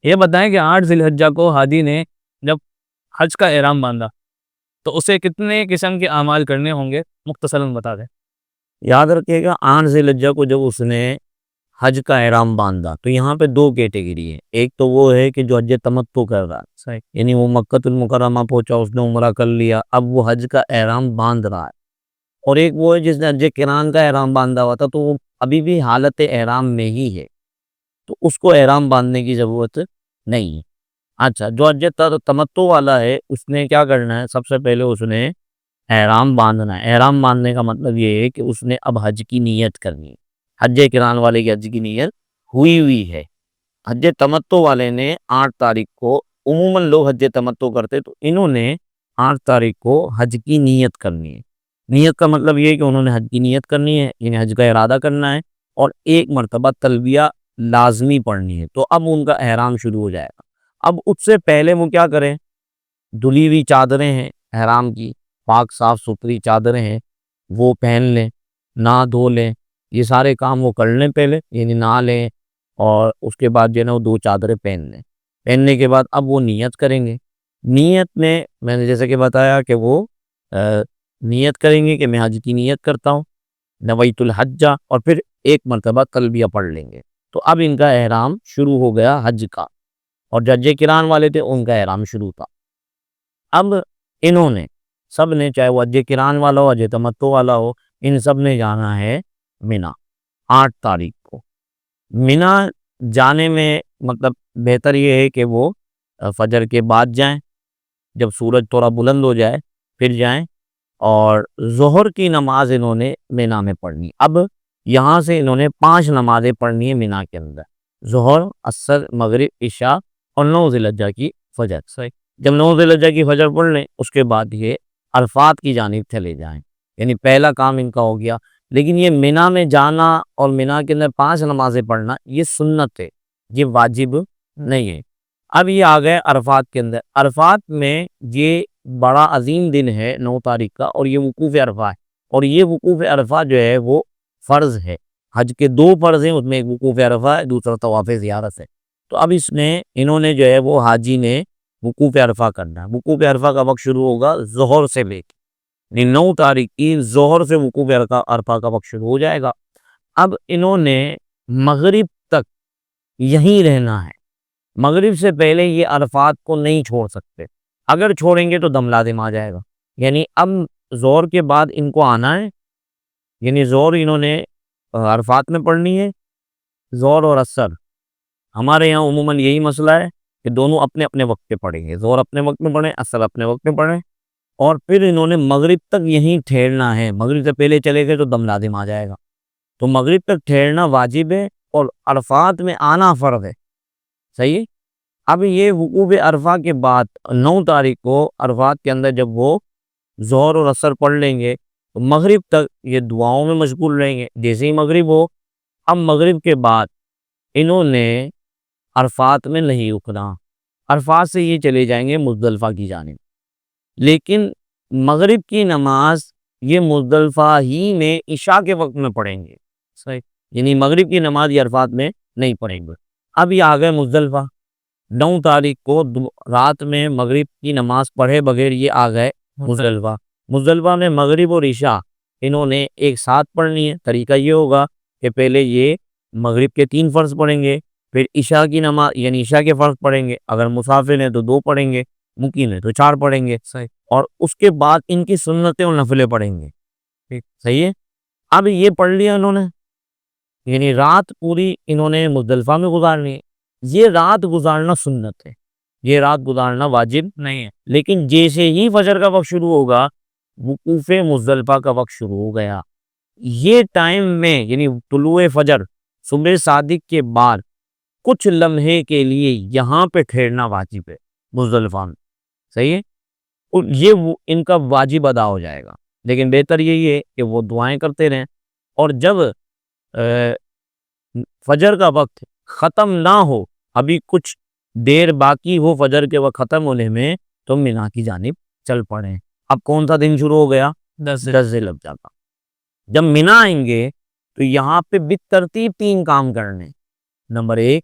یہ بتائیں کہ 8 ذی الحجہ کو حاجی نے جب حج کا احرام باندھا تو اسے کتنے قسم کے اعمال کرنے ہوں گے؟ مختصراً بتا دیں۔ یاد رکھیے گا 8 ذی الحجہ کو جب اس نے حج کا احرام باندھا تو یہاں پہ دو کیٹیگری ہے. ایک تو وہ ہے کہ جو حج تمتع کر رہا ہے، صحیح۔ یعنی وہ مکۃ المکرمہ پہنچا، اس نے عمرہ کر لیا، اب وہ حج کا احرام باندھ رہا ہے. اور ایک وہ ہے جس نے حج قران کا احرام باندھا ہوا تھا تو وہ ابھی بھی حالت احرام میں ہی ہے، تو اس کو احرام باندھنے کی ضرورت نہیں ہے. اچھا، جو حج تمتع والا ہے اس نے کیا کرنا ہے؟ سب سے پہلے اس نے احرام باندھنا ہے. احرام باندھنے کا مطلب یہ ہے کہ اس نے اب حج کی نیت کرنی ہے. حج قران والے کی حج کی نیت ہوئی ہے. حج تمتع والے نے 8 تاریخ کو، عموماً لوگ حج تمتع کرتے تو انہوں نے 8 تاریخ کو حج کی نیت کرنی ہے. نیت کا مطلب یہ ہے کہ انہوں نے حج کی نیت کرنی ہے، یعنی حج کا ارادہ کرنا ہے، اور ایک مرتبہ تلبیہ لازمی پڑھنی ہے. تو اب ان کا احرام شروع ہو جائے گا. اب اس سے پہلے وہ کیا کریں؟ دھلی ہوئی چادریں ہیں احرام کی، پاک صاف ستھری چادریں ہیں، وہ پہن لیں، نہا دھو لیں. یہ سارے کام وہ کر لیں پہلے، یعنی نہا لیں اور اس کے بعد جو ہے نا وہ 2 چادریں پہن لیں. پہننے کے بعد اب وہ نیت کریں گے. نیت میں نے جیسے کہ بتایا کہ وہ نیت کریں گے کہ میں حج کی نیت کرتا ہوں، نویت الحجہ، اور پھر ایک مرتبہ تلبیہ پڑھ لیں گے. تو اب ان کا احرام شروع ہو گیا حج کا. اور جو حج قران والے تھے ان کا احرام شروع تھا. اب انہوں نے سب نے، چاہے وہ حج قران والا ہو، حج تمتع والا ہو، ان سب نے جانا ہے مینا 8 تاریخ کو. مینا جانے میں مطلب بہتر یہ ہے کہ وہ فجر کے بعد جائیں، جب سورج تھوڑا بلند ہو جائے پھر جائیں. اور ظہر کی نماز انہوں نے مینا میں پڑھنی. اب یہاں سے انہوں نے 5 نمازیں پڑھنی ہے مینا کے اندر: ظہر، عصر، مغرب، عشاء اور 9 ذی الحجہ کی فجر. صحیح۔ جب 9 ذی الحجہ کی فجر پڑھ لیں اس کے بعد یہ عرفات کی جانب چلے جائیں. یعنی پہلا کام ان کا ہو گیا. لیکن یہ مینا میں جانا اور مینا کے اندر 5 نمازیں پڑھنا یہ سنت ہے، یہ واجب نہیں ہے. اب یہ آ گئے عرفات کے اندر. عرفات میں یہ بڑا عظیم دن ہے 9 تاریخ کا، اور یہ وقوف عرفہ ہے. اور یہ وقوف عرفہ جو ہے وہ فرض ہے. حج کے 2 فرض ہیں، اس میں ایک وقوف عرفہ ہے، دوسرا طواف زیارت ہے. تو اب انہوں نے جو ہے وہ حاجی نے وقوف عرفہ کرنا ہے. وقوف عرفہ کا وقت شروع ہوگا ظہر سے لے کے 9 تاریخ کی ظہر سے وقوف عرفہ کا وقت شروع ہو جائے گا. اب انہوں نے مغرب تک یہیں رہنا ہے. مغرب سے پہلے یہ عرفات کو نہیں چھوڑ سکتے. اگر چھوڑیں گے تو دم لازم آ جائے گا. یعنی اب ظہر کے بعد ان کو آنا ہے، یعنی ظہر انہوں نے عرفات میں پڑھنی ہے. ظہر اور عصر ہمارے یہاں عموماً یہی مسئلہ ہے کہ دونوں اپنے اپنے وقت پہ پڑھیں گے. ظہر اپنے وقت میں پڑھیں، عصر اپنے وقت میں پڑھیں. اور پھر انہوں نے مغرب تک یہیں ٹھہرنا ہے. مغرب سے پہلے چلے گئے تو دم لازم آ جائے گا. تو مغرب تک ٹھہرنا واجب ہے اور عرفات میں آنا فرض ہے. صحیح ہے؟ اب یہ وقوف عرفہ کے بعد 9 تاریخ کو عرفات کے اندر جب وہ ظہر اور عصر پڑھ لیں گے تو مغرب تک یہ دعاؤں میں مشغول رہیں گے. جیسے ہی مغرب ہو، اب مغرب کے بعد انہوں نے عرفات میں نہیں رکنا. عرفات سے یہ چلے جائیں گے مزدلفہ کی جانب. لیکن مغرب کی نماز یہ مزدلفہ ہی میں عشاء کے وقت میں پڑھیں گے. صحیح۔ یعنی مغرب کی نماز یہ عرفات میں نہیں پڑھیں گے. اب یہ آ گئے مزدلفہ. 9 تاریخ کو رات میں مغرب کی نماز پڑھے بغیر یہ آ گئے مزدلفہ. مزدلفہ میں مغرب اور عشاء انہوں نے ایک ساتھ پڑھنی ہے. طریقہ یہ ہوگا کہ پہلے یہ مغرب کے 3 فرض پڑھیں گے، پھر عشاء کی نماز یعنی عشاء کے فرض پڑھیں گے. اگر مسافر ہیں تو 2 پڑھیں گے، مقیم ہیں تو 4 پڑھیں گے. صحیح۔ اور اس کے بعد ان کی سنتیں اور نفلیں پڑھیں گے. ٹھیک۔ صحیح ہے؟ اب یہ پڑھ لیا انہوں نے، یعنی رات پوری انہوں نے مزدلفہ میں گزارنی ہے. یہ رات گزارنا سنت ہے، یہ رات گزارنا واجب نہیں ہے۔ لیکن جیسے ہی فجر کا وقت شروع ہوگا وقوف مزدلفہ کا وقت شروع ہو گیا. یہ ٹائم میں یعنی طلوع فجر صبح صادق کے بعد کچھ لمحے کے لیے یہاں پہ ٹھہرنا واجب ہے مزدلفہ میں. صحیح ہے؟ اور یہ ان کا واجب ادا ہو جائے گا. لیکن بہتر یہی ہے کہ وہ دعائیں کرتے رہیں، اور جب فجر کا وقت ختم نہ ہو، ابھی کچھ دیر باقی ہو فجر کے وقت ختم ہونے میں، تو مینا کی جانب چل پڑیں. اب کون سا دن شروع ہو گیا؟ 10 10 ذی الحجہ کا. جب مینا آئیں گے تو یہاں پہ بالترتیب 3 کام کرنے. نمبر 1